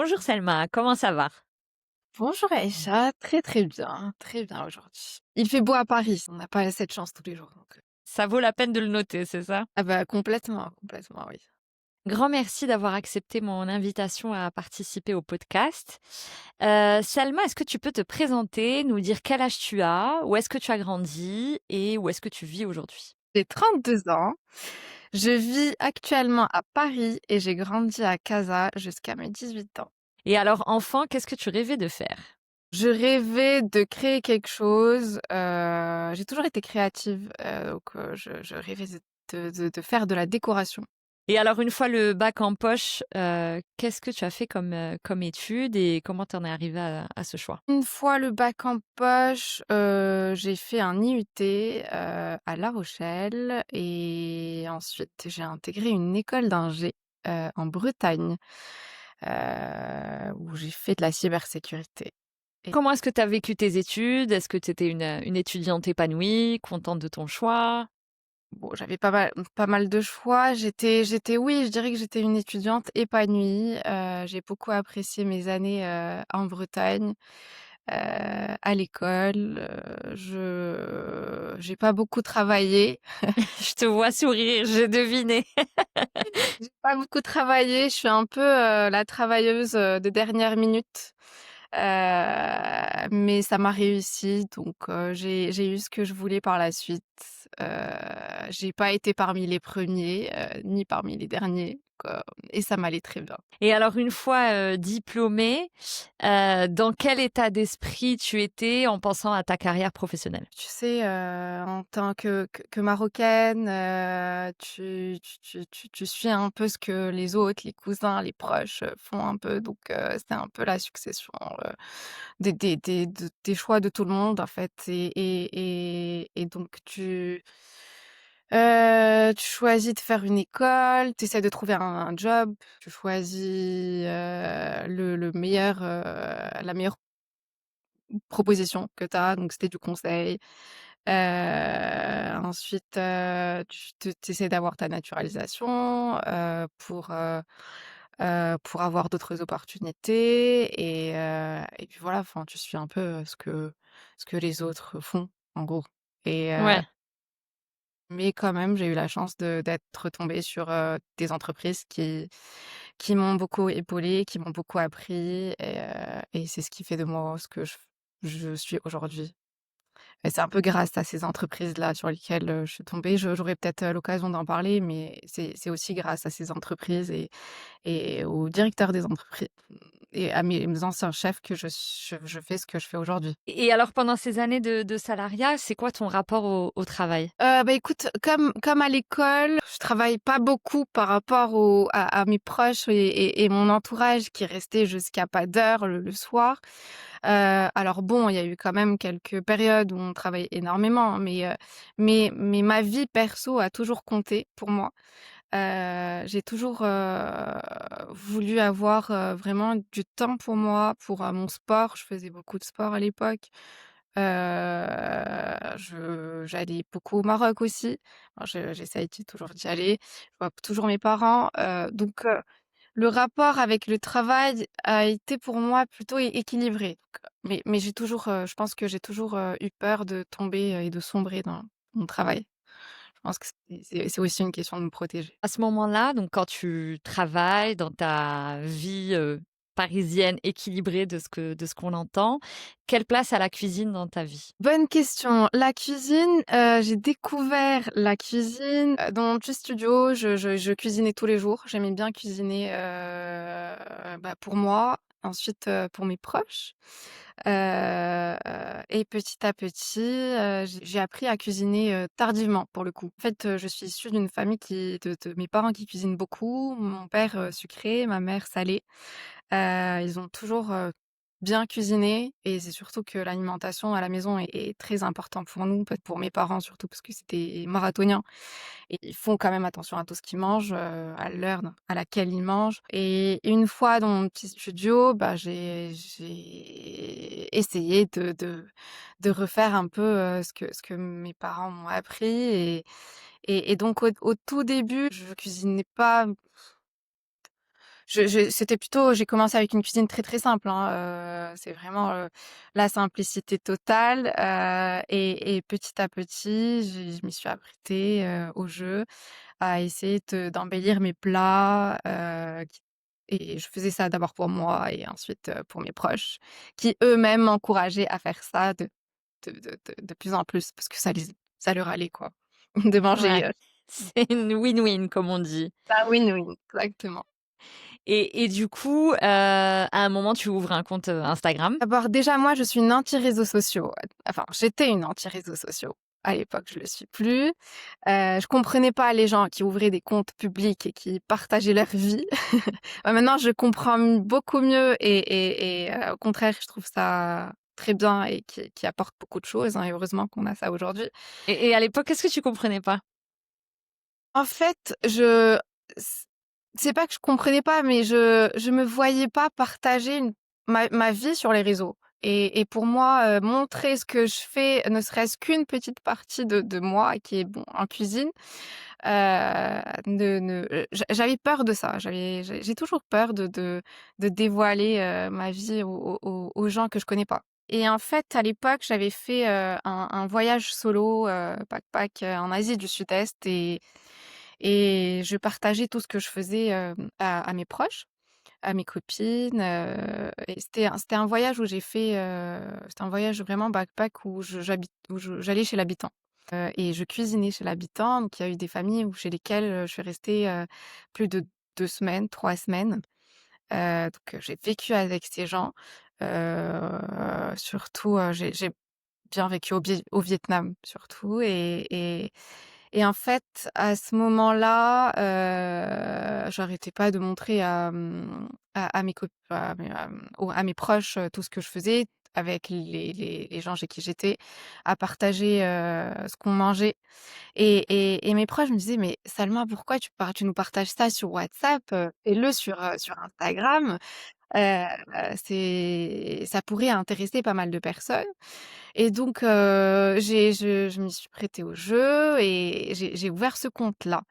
Bonjour Selma, comment ça va? Bonjour Aïcha, très bien aujourd'hui. Il fait beau à Paris, on n'a pas cette chance tous les jours donc. Ça vaut la peine de le noter, c'est ça? Ah bah complètement, complètement oui. Grand merci d'avoir accepté mon invitation à participer au podcast. Selma, est-ce que tu peux te présenter, nous dire quel âge tu as, où est-ce que tu as grandi et où est-ce que tu vis aujourd'hui? J'ai 32 ans, je vis actuellement à Paris et j'ai grandi à Casa jusqu'à mes 18 ans. Et alors enfant, qu'est-ce que tu rêvais de faire? Je rêvais de créer quelque chose, j'ai toujours été créative, donc je rêvais de faire de la décoration. Et alors une fois le bac en poche, qu'est-ce que tu as fait comme études et comment tu en es arrivée à ce choix? Une fois le bac en poche, j'ai fait un IUT, à La Rochelle et ensuite j'ai intégré une école d'ingé, en Bretagne, où j'ai fait de la cybersécurité et Comment est-ce que tu as vécu tes études? Est-ce que tu étais une étudiante épanouie, contente de ton choix? bon, j'avais pas mal de choix. Oui, je dirais que j'étais une étudiante épanouie, j'ai beaucoup apprécié mes années, en Bretagne. À l'école, je j'ai pas beaucoup travaillé. Je te vois sourire, j'ai deviné. J'ai pas beaucoup travaillé, je suis un peu, la travailleuse, de dernière minute, mais ça m'a réussi donc j'ai eu ce que je voulais par la suite. Heu, j'ai pas été parmi les premiers, ni parmi les derniers, et ça m'allait très bien. Et alors une fois, diplômée, dans quel état d'esprit tu étais en pensant à ta carrière professionnelle? Tu sais, en tant que marocaine, tu suis un peu ce que les autres, les cousins, les proches, font un peu donc c'était un peu la succession, des choix de tout le monde en fait et donc tu choisis de faire une école, tu essaies de trouver un job, tu choisis, le meilleur, la meilleure proposition que tu as, donc c'était du conseil. Ensuite, tu essaies d'avoir ta naturalisation, pour avoir d'autres opportunités et puis voilà, enfin, tu suis un peu, ce que les autres font, en gros et Ouais. mais quand même, j'ai eu la chance d'être tombée sur, des entreprises qui m'ont beaucoup épaulée, qui m'ont beaucoup appris et c'est ce qui fait de moi ce que je suis aujourd'hui. Et c'est un peu grâce à ces entreprises-là sur lesquelles, je suis tombée. J'aurai peut-être, l'occasion d'en parler, mais c'est aussi grâce à ces entreprises et aux directeurs des entreprises et à mes anciens chefs que je fais ce que je fais aujourd'hui. Et alors pendant ces années de salariat, c'est quoi ton rapport au travail? Bah, écoute, comme à l'école, je travaille pas beaucoup par rapport à mes proches et mon entourage qui restait jusqu'à pas d'heure le soir. Alors bon, il y a eu quand même quelques périodes où on travaillait énormément, hein, mais ma vie perso a toujours compté pour moi. J'ai toujours, voulu avoir, vraiment du temps pour moi, pour, mon sport. Je faisais beaucoup de sport à l'époque. Je j'allais beaucoup au Maroc aussi. Alors j'essaye toujours d'y aller. Je vois toujours mes parents, donc le rapport avec le travail a été pour moi plutôt équilibré. Donc mais j'ai toujours, je pense que j'ai toujours, eu peur de tomber, et de sombrer dans mon travail. Je pense que c'est aussi une question de me protéger. À ce moment-là, donc quand tu travailles dans ta vie, parisienne équilibrée de ce qu'on entend, quelle place a la cuisine dans ta vie? Bonne question. La cuisine, j'ai découvert la cuisine, dans mon petit studio. Je cuisinais tous les jours. J'aimais bien cuisiner, bah, pour moi, ensuite, pour mes proches. Et petit à petit, j'ai appris à cuisiner, tardivement pour le coup. En fait, je suis issue d'une famille de mes parents qui cuisinent beaucoup. Mon père, sucré, ma mère salé. Ils ont toujours, bien cuisiné et c'est surtout que l'alimentation à la maison est très important pour nous, peut-être pour mes parents surtout parce que c'était marathoniens et ils font quand même attention à tout ce qu'ils mangent, à l'heure à laquelle ils mangent et une fois dans mon petit studio, bah, j'ai essayé de refaire un peu, ce que mes parents m'ont appris et donc au tout début, je cuisinais pas c'était plutôt j'ai commencé avec une cuisine très, très simple, hein, c'est vraiment, la simplicité totale, et petit à petit, je m'y suis apprêtée, au jeu, à essayer d'embellir mes plats, qui et je faisais ça d'abord pour moi et ensuite, pour mes proches, qui eux-mêmes m'encourageaient à faire ça de plus en plus parce que ça leur allait quoi, de Ouais, manger, c'est une win-win comme on dit. ça win-win, exactement. Et du coup, à un moment, tu ouvres un compte, Instagram. D'abord, déjà, moi, je suis une anti-réseaux sociaux. Enfin, j'étais une anti-réseaux sociaux. À l'époque, je le suis plus. Je comprenais pas les gens qui ouvraient des comptes publics et qui partageaient leur vie. Maintenant, je comprends beaucoup mieux au contraire, je trouve ça très bien et qui apporte beaucoup de choses, hein, et heureusement qu'on a ça aujourd'hui. Et à l'époque, qu'est-ce que tu comprenais pas? En fait, je c c'est pas que je comprenais pas, mais je me voyais pas partager ma vie sur les réseaux et pour moi, montrer ce que je fais, ne serait-ce qu'une petite partie de moi qui est bon en cuisine, j'avais peur de ça. J'ai toujours peur de dévoiler, ma vie aux gens que je connais pas et en fait, à l'époque, j'avais fait, un voyage solo, backpack, en Asie du Sud-Est et je partageais tout ce que je faisais, à mes proches, à mes copines, et c'était un voyage où j'ai fait, c'était un voyage vraiment backpack où j'allais chez l'habitant, et je cuisinais chez l'habitant. Donc il y a eu des familles chez lesquelles, je suis restée, plus de 2 semaines, 3 semaines. J'ai vécu avec ces gens, surtout, j'ai bien vécu au Vietnam surtout et en fait, à ce moment-là, j'arrêtais pas de montrer à mes cop à mes proches, tout ce que je faisais avec les gens chez qui j'étais, à partager, ce qu'on mangeait et mes proches me disaient: «Mais Salma, pourquoi tu nous partages ça sur WhatsApp? Fais-le sur Instagram, heu c'est ça pourrait intéresser pas mal de personnes». Et donc, je m'y suis prêtée au jeu et j'ai ouvert ce compte-là,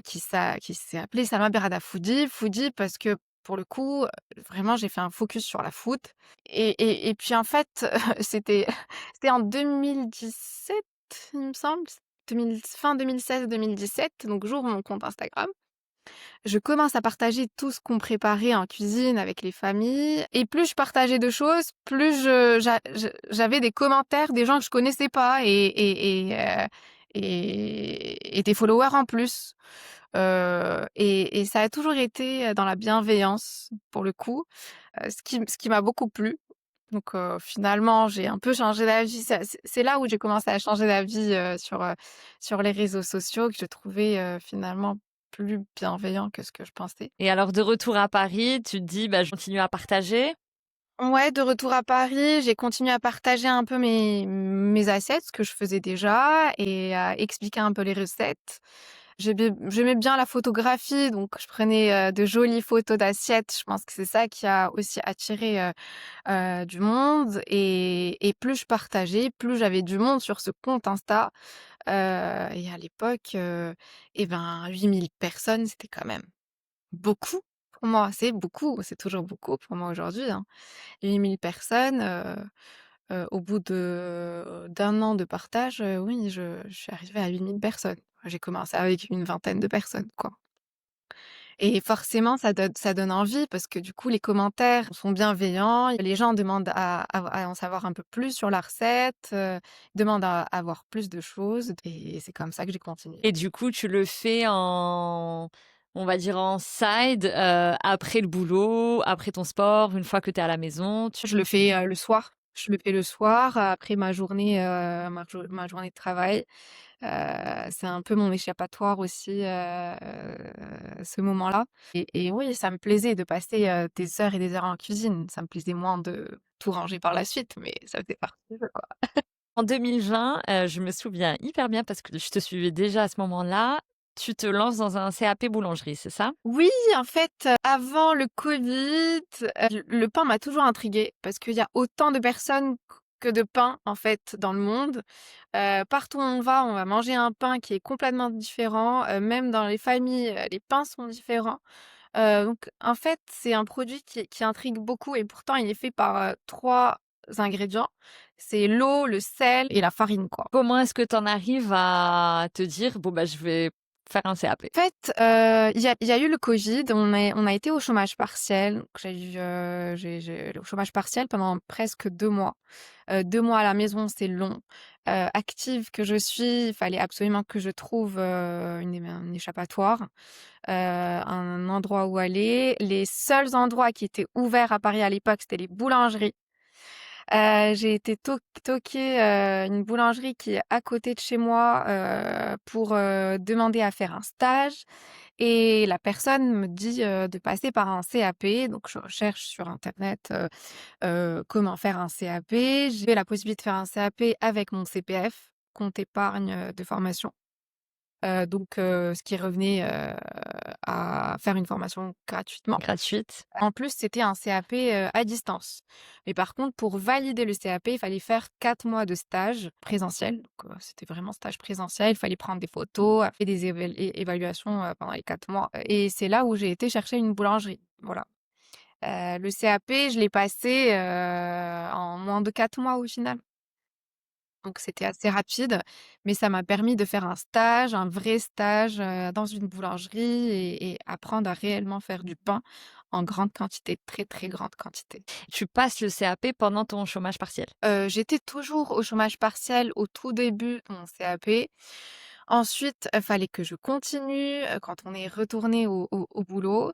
qui s'est appelé Salma Berada Foodie. Foodie parce que pour le coup, vraiment j'ai fait un focus sur la food et puis en fait, c'était en 2017, il me semble, 2016-2017, donc j'ouvre mon compte Instagram. Je commence à partager tout ce qu'on préparait en cuisine avec les familles et plus je partageais de choses, plus j'avais des commentaires des gens que je connaissais pas et des followers en plus. Et ça a toujours été, dans la bienveillance pour le coup, ce qui m'a beaucoup plu. Donc finalement, j'ai un peu changé d'avis. C'est là où j'ai commencé à changer d'avis, sur les réseaux sociaux que je trouvais, finalement plus bienveillant que ce que je pensais. Et alors de retour à Paris, tu te dis: «Bah, je continue à partager». Ouais, de retour à Paris, j'ai continué à partager un peu mes assiettes, ce que je faisais déjà et à expliquer un peu les recettes. J'aimais bien la photographie, donc je prenais, de jolies photos d'assiettes. Je pense que c'est ça qui a aussi attiré, du monde et plus je partageais, plus j'avais du monde sur ce compte Insta, et à l'époque, et ben 8 000 personnes, c'était quand même beaucoup pour moi. C'est beaucoup, c'est toujours beaucoup pour moi aujourd'hui, hein. 8 000 personnes, au bout d'un an de partage, oui, je suis arrivée à 8 000 personnes. J'ai commencé avec une vingtaine de personnes, quoi. Et forcément, ça donne envie parce que du coup, les commentaires sont bienveillants. Les gens demandent à en savoir un peu plus sur la recette, demandent à avoir plus de choses et c'est comme ça que j'ai continué. Et du coup, tu le fais on va dire en side, après le boulot, après ton sport, une fois que tu es à la maison, tu Je le fais, le soir. Je le fais le soir après ma journée, ma journée de travail. C'est un peu mon échappatoire aussi, ce moment-là et oui, ça me plaisait de passer, des heures et des heures en cuisine. Ça me plaisait moins de tout ranger par la suite, mais ça faisait partie du jeu, quoi. en 2020, je me souviens hyper bien parce que je te suivais déjà à ce moment-là, tu te lances dans un CAP boulangerie, c'est ça? Oui, en fait, avant le covid, le pain m'a toujours intriguée parce qu'il y a autant de personnes que de pain, en fait, dans le monde. Partout où on va manger un pain qui est complètement différent, même dans les familles, les pains sont différents. Donc en fait, c'est un produit qui intrigue beaucoup et pourtant il est fait par, 3 ingrédients. C'est l'eau, le sel et la farine, quoi. Comment est-ce que tu en arrives à te dire: «Bon, bah, je vais faire un CAP»? En fait, il y a eu le covid, on a été au chômage partiel, donc j'ai le chômage partiel pendant presque 2 mois. 2 mois à la maison, c'est long. Active que je suis, il fallait absolument que je trouve, un échappatoire, un endroit où aller. Les seuls endroits qui étaient ouverts à Paris à l'époque, c'était les boulangeries. J'ai été toquer, une boulangerie qui est à côté de chez moi, pour, demander à faire un stage et la personne me dit, de passer par un CAP. Donc je recherche sur internet, comment faire un CAP. J'ai la possibilité de faire un CAP avec mon CPF, compte épargne, de formation. Ce qui revenait, à faire une formation gratuitement. Gratuite? En plus, c'était un CAP, à distance. Mais par contre, pour valider le CAP, il fallait faire 4 mois de stage présentiel. Donc, c'était vraiment stage présentiel. Il fallait prendre des photos, faire des évaluations, pendant les 4 mois. Et c'est là où j'ai été chercher une boulangerie. Voilà. Le CAP, je l'ai passé, en moins de 4 mois au final. Donc c'était assez rapide, mais ça m'a permis de faire un stage, un vrai stage, dans une boulangerie et apprendre à réellement faire du pain en grande quantité, très, très grande quantité. Tu passes le CAP pendant ton chômage partiel? J'étais toujours au chômage partiel au tout début de mon CAP. Ensuite, fallait que je continue, quand on est retourné au boulot.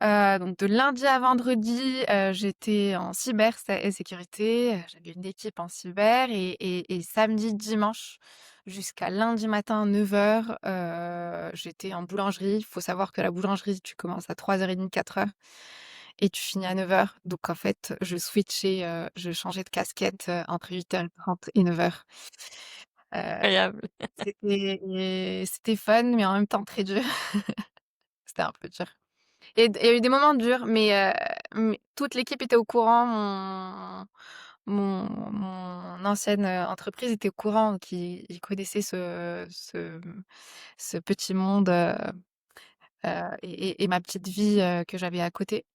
Donc de lundi à vendredi, j'étais en sécurité, j'avais une équipe en cyber et samedi, dimanche jusqu'à lundi matin 9h, j'étais en boulangerie. Il faut savoir que la boulangerie, tu commences à 3h30, 4h et tu finis à 9h. Donc en fait, je switchais, je changeais de casquette, entre 8h30 et 9h. Heu, Incroyable. c'était fun, mais en même temps très dur. C'était un peu dur. Et il y a eu des moments durs, mais toute l'équipe était au courant. Mon ancienne, entreprise était au courant, donc ils connaissaient ce petit monde, et ma petite vie, que j'avais à côté.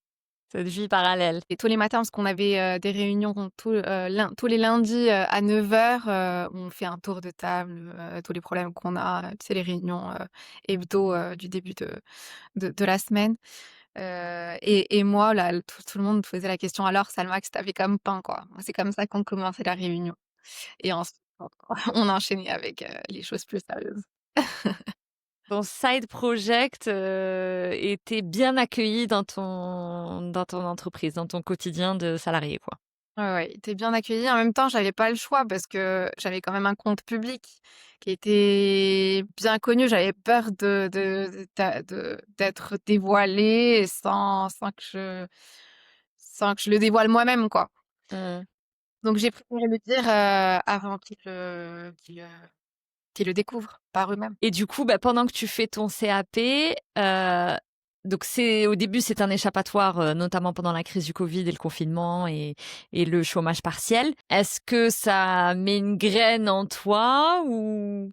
Cette vie parallèle. Et tous les matins, parce qu'on avait, des réunions tous les lundis, à 9h, on fait un tour de table, tous les problèmes qu'on a, tu sais les réunions, hebdo, du début de la semaine. Et moi là, tout le monde me posait la question: «Alors Salma, qu'est-ce que tu as fait comme pain, quoi?» C'est comme ça qu'on commençait la réunion et ensuite on enchaînait avec, les choses plus sérieuses. Ton side project, était bien accueilli dans ton entreprise, dans ton quotidien de salarié, quoi? Ouais, ouais, il était bien accueilli. En même temps, j'avais pas le choix parce que j'avais quand même un compte public qui était bien connu. J'avais peur d'être dévoilée sans que je le dévoile moi-même, quoi. Mmh. Donc j'ai préféré le dire, avant qu'ils le découvrent par eux-mêmes. Et du coup, bah, pendant que tu fais ton CAP, donc c'est au début, c'est un échappatoire, notamment pendant la crise du covid et le confinement et le chômage partiel. Est-ce que ça met une graine en toi ou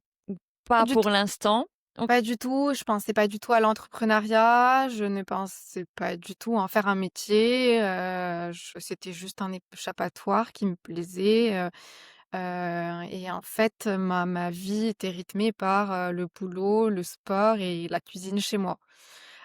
Pas pas du pour tout, l'instant? OK. pas du tout. Je pensais pas du tout à l'entrepreneuriat. Je ne pensais pas du tout en faire un métier. C'était juste un échappatoire qui me plaisait, et en fait, ma vie était rythmée par, le boulot, le sport et la cuisine chez moi.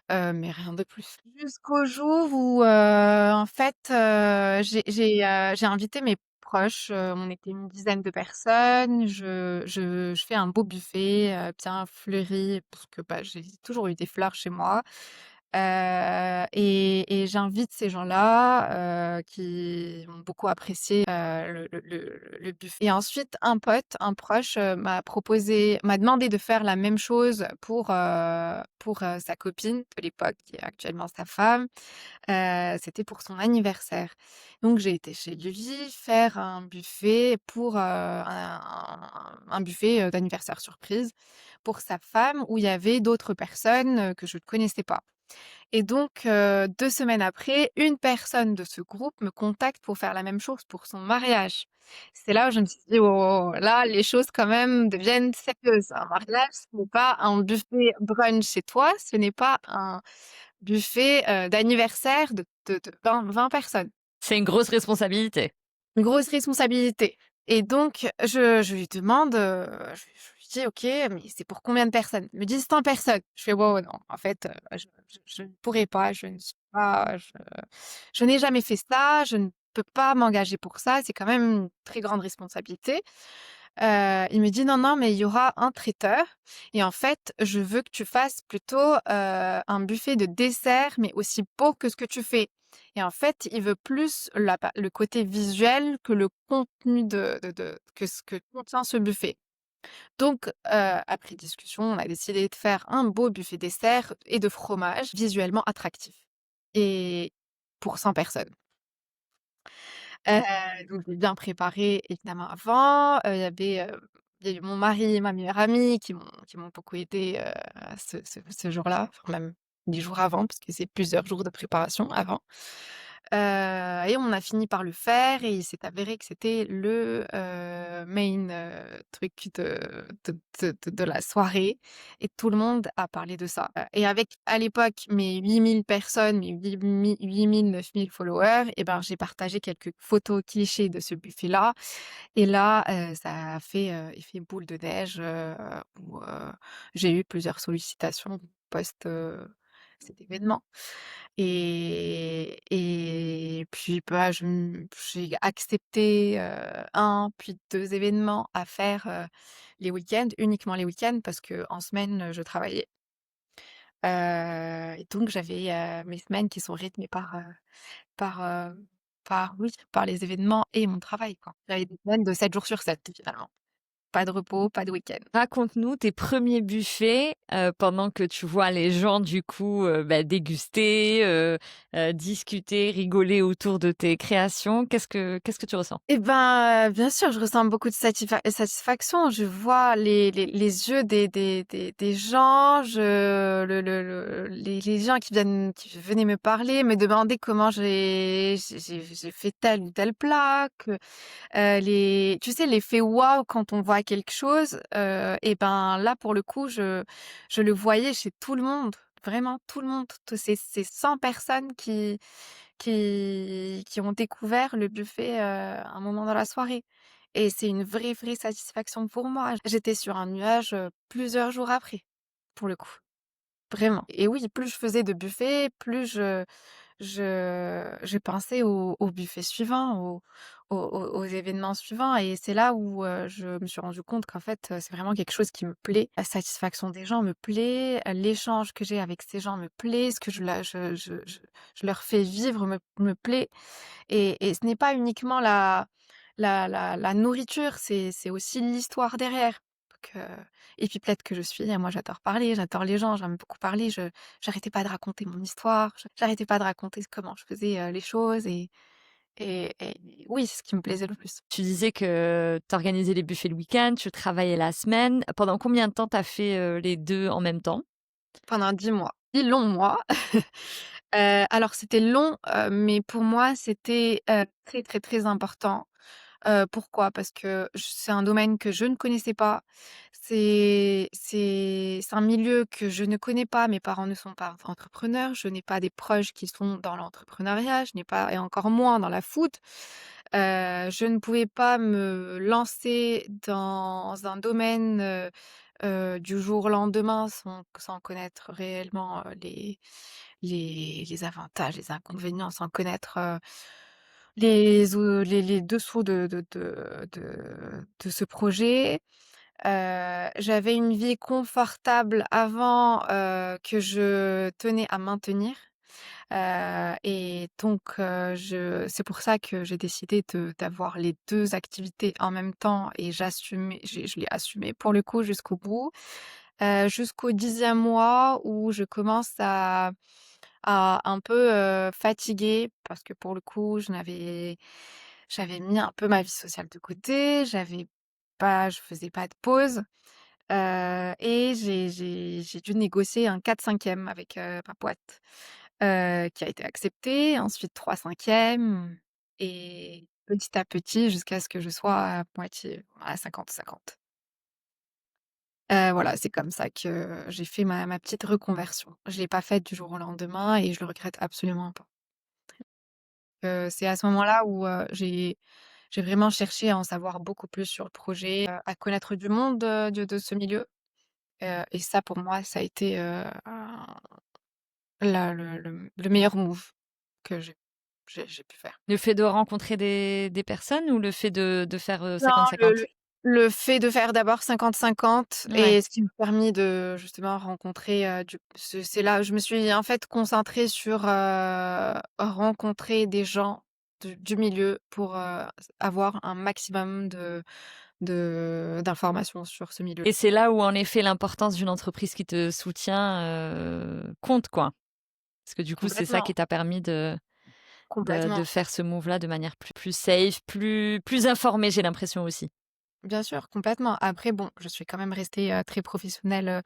Mais rien de plus. Jusqu'au jour où, en fait, j'ai invité mes proches, on était une dizaine de personnes. Je fais un beau buffet, bien fleuri parce que, bah, j'ai toujours eu des fleurs chez moi. Et j'invite ces gens-là, qui ont beaucoup apprécié, le buffet et ensuite un proche, m'a demandé de faire la même chose pour sa copine de l'époque, qui est actuellement sa femme. C'était pour son anniversaire. Donc j'ai été chez lui faire un buffet pour, un buffet, d'anniversaire surprise pour sa femme où il y avait d'autres personnes, que je ne connaissais pas. Et donc, 2 semaines après, une personne de ce groupe me contacte pour faire la même chose pour son mariage. C'est là où je me suis dit: «Oh, là, les choses quand même deviennent sérieuses. Un mariage, ce n'est pas un buffet brunch chez toi, ce n'est pas buffet, d'anniversaire de 20 personnes. C'est une grosse responsabilité. Une grosse responsabilité et donc je lui demande, je lui dis: «OK, mais c'est pour combien de personnes?» Ils me disent: «Tant personnes». Je fais: «Wow, non, en fait, je ne pourrais pas, je ne suis pas, je n'ai jamais fait ça, je ne peux pas m'engager pour ça, c'est quand même une très grande responsabilité». Il me dit: «Non, non, mais il y aura un traiteur et en fait, je veux que tu fasses plutôt, un buffet de dessert, mais aussi beau que ce que tu fais». Et en fait, il veut plus le côté visuel que le contenu de que ce que contient ce buffet. Donc, après discussion, on a décidé de faire un beau buffet dessert et de fromage visuellement attractif et pour 100 personnes. Donc j'ai bien préparé évidemment avant, il y a eu mon mari et ma meilleure amie qui m'ont beaucoup aidée, ce jour-là, enfin même les jours avant parce que c'est plusieurs jours de préparation avant. Et on a fini par le faire et il s'est avéré que c'était le, main, truc de la soirée et tout le monde a parlé de ça. Et avec à l'époque mes 8 000 personnes, mes 8 000 followers et ben, j'ai partagé quelques photos clichés de ce buffet-là et là, ça a fait, effet boule de neige, où, j'ai eu plusieurs sollicitations post, cet événement. Et puis, bah, j'ai accepté, 1 puis 2 événements à faire, les week-ends, uniquement les week-ends parce qu'en semaine, je travaillais. Et donc j'avais, mes semaines qui sont rythmées par, oui, par les événements et mon travail, quoi. J'avais des semaines de 7 jours sur 7 finalement. Pas de repos, pas de week-end. Raconte-nous tes premiers buffets, pendant que tu vois les gens du coup, déguster, discuter, rigoler autour de tes créations. Qu'est-ce que tu ressens? Et ben, bien sûr, je ressens beaucoup de satisfaction. Je vois les yeux des gens, les gens qui venaient me parler, me demander comment j'ai fait tel ou tel plat, tu sais, l'effet waouh quand on voit quelque chose, et ben, là, pour le coup, je le voyais chez tout le monde, vraiment tout le monde, tous ces 100 personnes qui ont découvert le buffet, un moment dans la soirée et c'est une vraie, vraie satisfaction pour moi. J'étais sur un nuage, plusieurs jours après, pour le coup, vraiment et oui, plus je faisais de buffets, plus je pensais au buffet suivant, aux événements suivants et c'est là où, je me suis rendu compte qu'en fait, c'est vraiment quelque chose qui me plaît. La satisfaction des gens me plaît, l'échange que j'ai avec ces gens me plaît, ce que je leur fais vivre me plaît et ce n'est pas uniquement la nourriture, c'est aussi l'histoire derrière. Donc, et puis peut-être que moi j'adore parler, j'adore les gens, j'aime beaucoup parler, j'arrêtais pas de raconter mon histoire, j'arrêtais pas de raconter comment je faisais, les choses et oui, c'est ce qui me plaisait le plus. Tu disais que tu organisais les buffets le week-end, tu travaillais la semaine. Pendant combien de temps tu as fait, les 2 en même temps? Pendant 10 mois, 10 longs mois. Alors c'était long, mais pour moi c'était, très, très, très important. Pourquoi? Parce que c'est un domaine que je ne connaissais pas. C'est un milieu que je ne connais pas. Mes parents ne sont pas entrepreneurs. Je n'ai pas des proches qui sont dans l'entrepreneuriat. Je n'ai pas et encore moins dans la food. Je ne pouvais pas me lancer dans un domaine, du jour au lendemain sans connaître réellement, les avantages, les inconvénients, sans connaître, les dessous de ce projet. J'avais une vie confortable avant, que je tenais à maintenir, et donc c'est pour ça que j'ai décidé d'avoir les 2 activités en même temps et je l'ai assumé pour le coup jusqu'au bout, jusqu'au 10e mois où je commence à un peu, fatiguer parce que pour le coup, j'avais mis un peu ma vie sociale de côté, je faisais pas de pause, et j'ai dû négocier un 4/5 avec, ma boîte, qui a été accepté, ensuite 3/5 et petit à petit jusqu'à ce que je sois à moitié, à 50-50. Voilà, c'est comme ça que j'ai fait ma petite reconversion. Je l'ai pas faite du jour au lendemain et je le regrette absolument pas. C'est à ce moment-là où, j'ai vraiment cherché à en savoir beaucoup plus sur le projet, à connaître du monde, de ce milieu, et ça pour moi, ça a été, un la le meilleur move que j'ai pu faire. Le fait de rencontrer des personnes ou le fait de faire, Non, 50-50? le fait de faire d'abord 50-50 Ouais. et ce qui m'a permis de justement rencontrer, du c'est là où je me suis en fait concentrée sur, rencontrer des gens du milieu pour, avoir un maximum d'informations sur ce milieu-là. Et c'est là où, en effet, l'importance d'une entreprise qui te soutient, compte, quoi. Parce que du coup, c'est ça Complètement, qui t'a permis de complètement. faire ce move-là de manière plus safe, plus informée, j'ai l'impression aussi. Bien sûr, complètement. Après bon, je suis quand même restée, très professionnelle,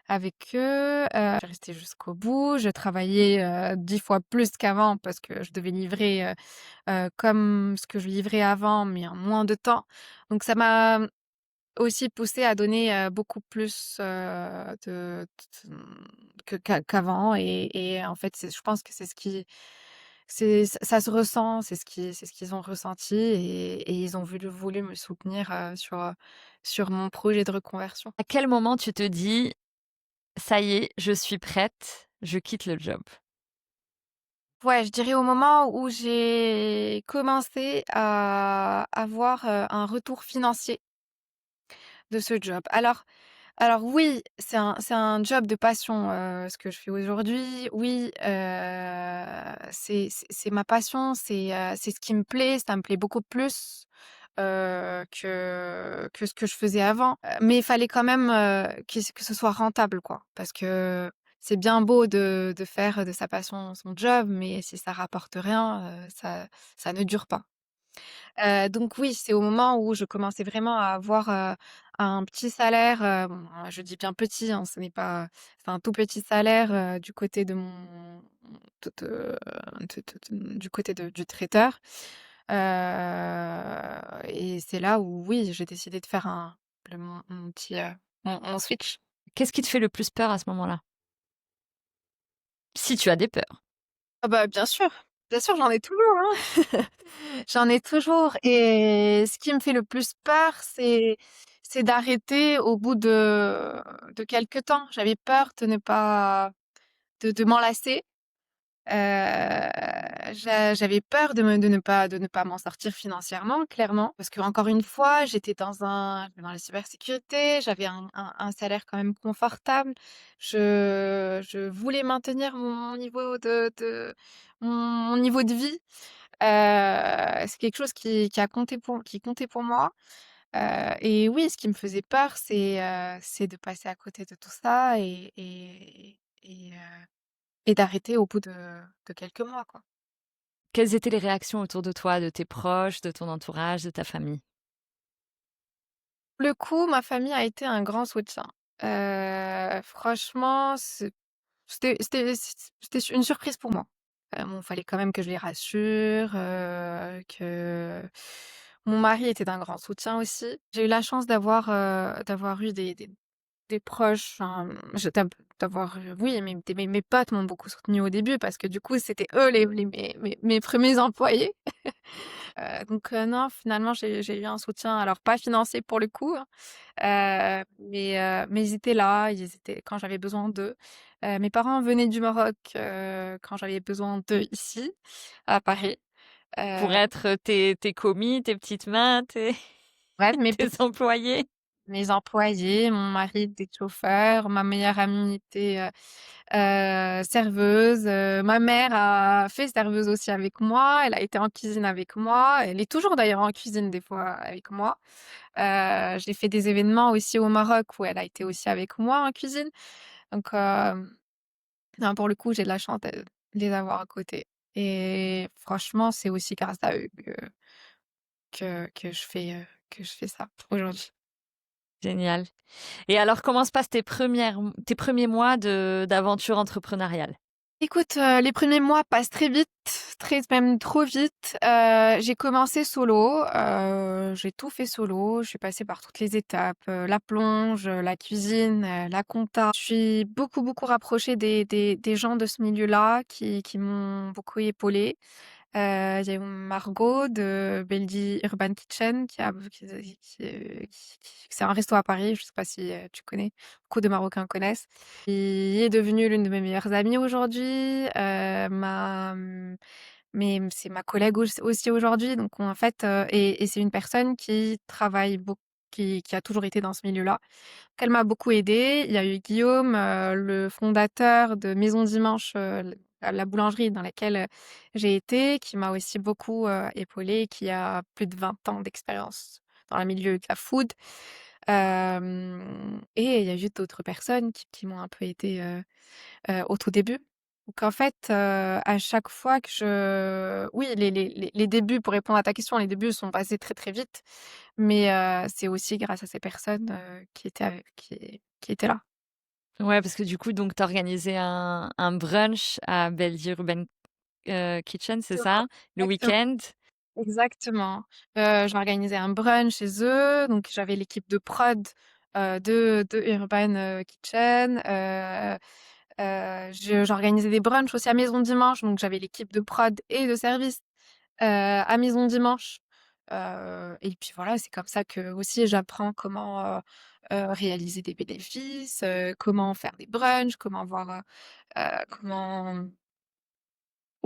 avec eux, je suis restée jusqu'au bout. Je travaillais, 10 fois plus qu'avant parce que je devais livrer, comme ce que je livrais avant, mais en moins de temps. Donc ça m'a aussi poussée à donner, beaucoup plus, qu'avant et en fait, c'est je pense que c'est ce qui ça se ressent, c'est ce qu'ils ont ressenti et ils ont voulu me soutenir, sur mon projet de reconversion. À quel moment tu te dis: «Ça y est, je suis prête, je quitte le job»? Ouais, je dirais au moment où j'ai commencé à avoir, un retour financier de ce job. Alors oui, c'est un job de passion, ce que je fais aujourd'hui. Oui, c'est ma passion, c'est ce qui me plaît, ça me plaît beaucoup plus, que ce que je faisais avant. Mais il fallait quand même, que ce soit rentable, quoi. Parce que c'est bien beau de faire de sa passion son job, mais si ça rapporte rien, ça ne dure pas. Donc oui, c'est au moment où je commençais vraiment à avoir, un petit salaire, bon, je dis bien petit, hein, ce n'est pas c'est un tout petit salaire, du côté de mon de du côté du traiteur. Et c'est là où oui, j'ai décidé de faire mon petit, mon switch. Qu'est-ce qui te fait le plus peur à ce moment-là? Si tu as des peurs. Ah bah, bien sûr, j'en ai toujours, hein. J'en ai toujours et ce qui me fait le plus peur, c'est d'arrêter au bout de quelque temps. J'avais peur de ne pas de m'enlacer. J'avais peur de ne pas m'en sortir financièrement, clairement, parce qu'encore une fois, j'étais dans la cybersécurité, j'avais un salaire quand même confortable. Je voulais maintenir mon niveau mon niveau de vie. C'est quelque chose qui comptait pour moi. Et oui, ce qui me faisait peur, c'est de passer à côté de tout ça et d'arrêter au bout de quelques mois, quoi. Quelles étaient les réactions autour de toi, de tes proches, de ton entourage, de ta famille? Le coup, ma famille a été un grand soutien. Franchement, c'était une surprise pour moi. Bon, fallait quand même que je les rassure, que mon mari était d'un grand soutien aussi. J'ai eu la chance d'avoir eu des proches, enfin, je d'ab d'avoir, oui, mes potes m'ont beaucoup soutenue au début parce que du coup, c'était eux les mes 1ers employés. Donc non, finalement, j'ai eu un soutien, alors pas financier pour le coup, hein, mais ils étaient là, ils étaient quand j'avais besoin d'eux. Mes parents venaient du Maroc, quand j'avais besoin d'eux ici, à Paris. Pour Heu, être, tes commis, tes petites mains, tes ouais, tes employés? mes employés, mon mari était chauffeur, ma meilleure amie était, serveuse, ma mère a fait serveuse aussi avec moi, elle a été en cuisine avec moi, elle est toujours d'ailleurs en cuisine des fois avec moi. J'ai fait des événements aussi au Maroc où elle a été aussi avec moi en cuisine. Donc, non, pour le coup, j'ai de la chance de les avoir à côté et franchement, c'est aussi grâce à eux que je fais ça aujourd'hui. Génial. Et alors comment se passent tes premiers mois de d'aventure entrepreneuriale? Écoute, les premiers mois passent très vite, très même trop vite. J'ai commencé solo, j'ai tout fait solo. Je suis passée par toutes les étapes, la plonge, la cuisine, la compta. Je suis beaucoup, beaucoup rapprochée des gens de ce milieu-là qui m'ont beaucoup épaulée. Il y a eu Margot de Beldy Urban Kitchen qui c'est un resto à Paris, je sais pas si, tu connais? Beaucoup de Marocains connaissent. Qui est devenue l'une de mes meilleures amies aujourd'hui, mais c'est ma collègue aussi aujourd'hui, donc en fait, et c'est une personne qui travaille beaucoup, qui a toujours été dans ce milieu-là. Elle m'a beaucoup aidée. Il y a eu Guillaume, le fondateur de Maison Dimanche, la boulangerie dans laquelle, j'ai été, qui m'a aussi beaucoup, épaulée, qui a plus de 20 ans d'expérience dans le milieu de la food. Et il y a eu d'autres personnes qui m'ont un peu aidée, au tout début. Donc en fait, à chaque fois que oui, les débuts, pour répondre à ta question, les débuts sont passés très, très vite, mais c'est aussi grâce à ces personnes, qui étaient là. Ouais, parce que du coup, donc tu as organisé un brunch à Bellevue Urban, Kitchen, c'est Exactement, ça? Le exactement. week-end? Exactement. J'ai organisé un brunch chez eux, donc j'avais l'équipe de prod, de Urban, Kitchen, j'organisais des brunchs aussi à Maison Dimanche, donc j'avais l'équipe de prod et de service, à Maison Dimanche. Et puis voilà, c'est comme ça que aussi j'apprends comment, réaliser des bénéfices, comment faire des brunchs, comment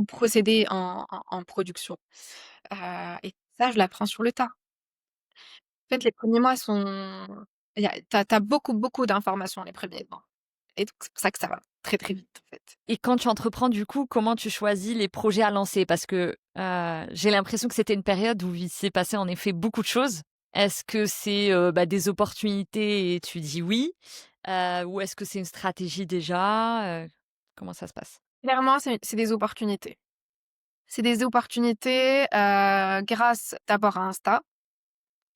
procéder en production. Et ça, je l'apprends sur le tas. En fait, les premiers mois sont il y a tu as beaucoup, beaucoup d'informations les premiers mois et donc c'est pour ça que ça va très, très vite, en fait. Et quand tu entreprends, du coup, comment tu choisis les projets à lancer? Parce que, j'ai l'impression que c'était une période où il s'est passé en effet beaucoup de choses. Est-ce que c'est, bah, des opportunités et tu dis oui? Ou est-ce que c'est une stratégie déjà? Comment ça se passe? Clairement, c'est des opportunités. C'est des opportunités, grâce d'abord à Insta,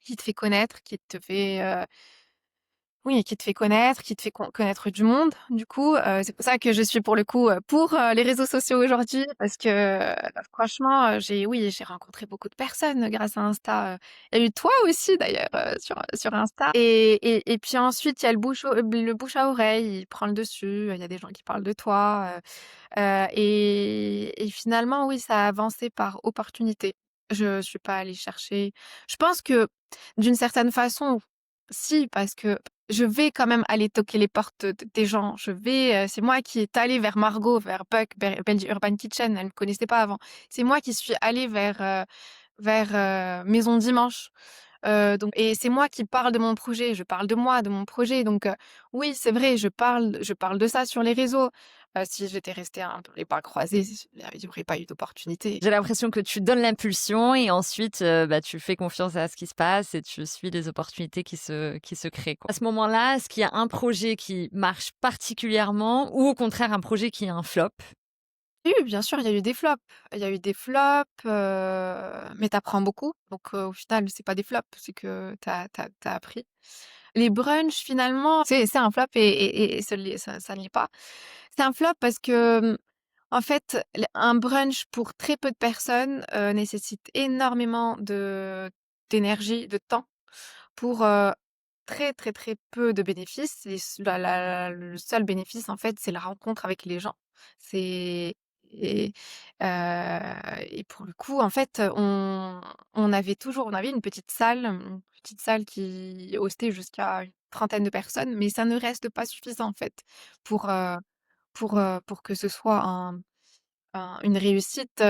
qui te fait connaître, qui te fait connaître, qui te fait connaître du monde. Du coup, c'est pour ça que je suis pour le coup, pour, les réseaux sociaux aujourd'hui parce que, franchement, j'ai rencontré beaucoup de personnes grâce à Insta. Il y a eu toi aussi d'ailleurs, sur Insta et puis ensuite il y a le bouche à oreille, il prend le dessus, il y a des gens qui parlent de toi, et finalement oui, ça a avancé par opportunité. Je suis pas allée chercher. Je pense que d'une certaine façon, si, parce que je vais quand même aller toquer les portes des gens. C'est moi qui est allée vers Margot, vers Buck, Belgian Urban Kitchen, elle me connaissait pas avant. C'est moi qui suis allée vers Maison Dimanche. Donc et c'est moi qui parle de mon projet, je parle de moi, de mon projet. Donc oui, c'est vrai, je parle de ça sur les réseaux. Si j'étais restée un peu les bras croisés, il y aurait pas eu d'opportunité. J'ai l'impression que tu donnes l'impulsion et ensuite, bah, tu fais confiance à ce qui se passe et tu suis les opportunités qui se créent, quoi. À ce moment-là, est-ce qu'il y a un projet qui marche particulièrement ou au contraire un projet qui est un flop? Oui, bien sûr, il y a eu des flops. Il y a eu des flops, mais tu apprends beaucoup. Donc au final, c'est pas des flops, c'est que tu as appris. Les brunchs finalement, c'est un flop et ça ne l'est pas. C'est un flop parce que, en fait, un brunch pour très peu de personnes, nécessite énormément d'énergie, de temps pour, très, très, très peu de bénéfices. Le seul bénéfice, en fait, c'est la rencontre avec les gens. C'est et et pour le coup, en fait, on avait une petite salle qui hostait jusqu'à une trentaine de personnes, mais ça ne reste pas suffisant, en fait, pour, pour que ce soit une réussite,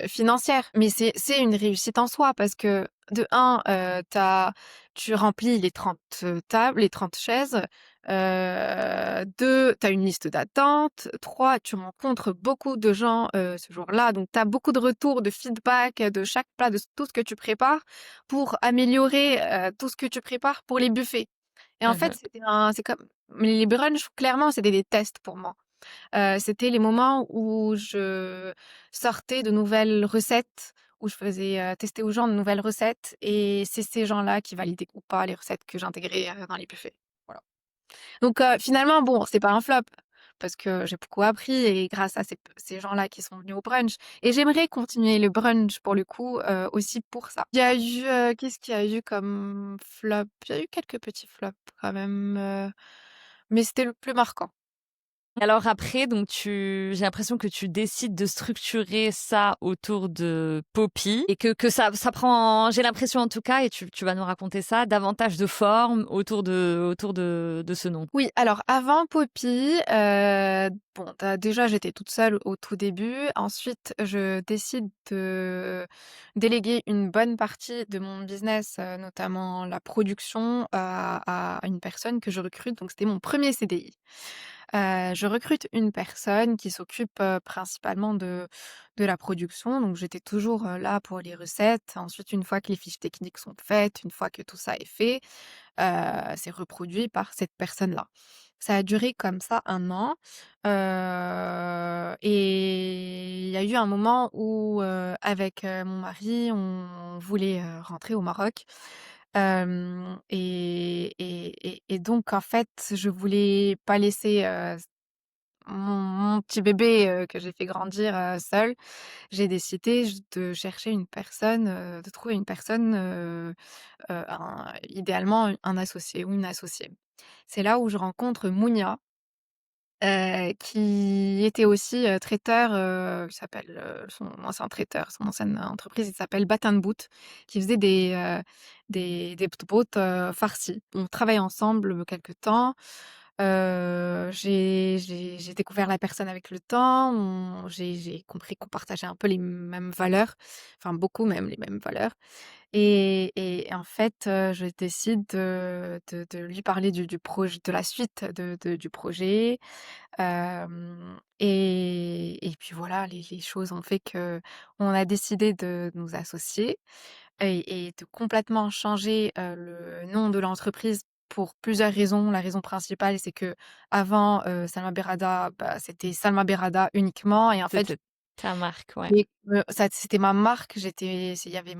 financière. Mais c'est une réussite en soi parce que de un, tu remplis les 30 tables, les 30 chaises, 2, tu as une liste d'attente, 3, tu rencontres beaucoup de gens, ce jour-là, donc tu as beaucoup de retours, de feedback, de chaque plat, de tout ce que tu prépares pour améliorer, tout ce que tu prépares pour les buffets. Et en fait, Mmh. c'est comme les brunchs, clairement, c'était des tests pour moi. C'était les moments où je sortais de nouvelles recettes, où je faisais, tester aux gens de nouvelles recettes et c'est ces gens-là qui validaient ou pas les recettes que j'intégrais, dans les buffets. Voilà. Donc finalement, bon, c'est pas un flop parce que j'ai beaucoup appris et grâce à ces gens-là qui sont venus au brunch et j'aimerais continuer le brunch pour le coup, aussi pour ça. Il y a eu, qu'est-ce qu'il y a eu comme flop? Il y a eu quelques petits flops quand même, mais c'était le plus marquant. Alors après, donc j'ai l'impression que tu décides de structurer ça autour de Poppy et que ça prend, j'ai l'impression en tout cas, et tu vas nous raconter ça, davantage de forme autour de ce nom. Oui, alors avant Poppy, bon, déjà j'étais toute seule au tout début. Ensuite, je décide de déléguer une bonne partie de mon business, notamment la production, à une personne que je recrute. Donc c'était mon premier CDI. Je recrute une personne qui s'occupe, principalement de la production. Donc j'étais toujours, là pour les recettes. Ensuite, une fois que les fiches techniques sont faites, une fois que tout ça est fait, c'est reproduit par cette personne-là. Ça a duré comme ça 1 an, et il y a eu un moment où, avec, mon mari, on voulait, rentrer au Maroc, et donc en fait, je voulais pas laisser, mon petit bébé, que j'ai fait grandir, seul. J'ai décidé de chercher une personne, de trouver une personne, idéalement un associé ou une associée. C'est là où je rencontre Mounia, qui était aussi, traiteur, il s'appelle, son ancien traiteur, son ancienne entreprise, il s'appelle Batin Boot, qui faisait des p't'pôtes, farcis. On travaille ensemble, quelque temps. J'ai découvert la personne avec le temps, j'ai compris qu'on partageait un peu les mêmes valeurs, enfin beaucoup même les mêmes valeurs. Et en fait, je décide de lui parler du projet, de la suite du projet. Et puis voilà, les choses ont fait que on a décidé de nous associer et de complètement changer, le nom de l'entreprise pour plusieurs raisons. La raison principale, c'est qu'avant, Salma Berada, bah, c'était Salma Berada uniquement et en fait, C'était ta marque, ouais. et ça c'était ma marque, il y avait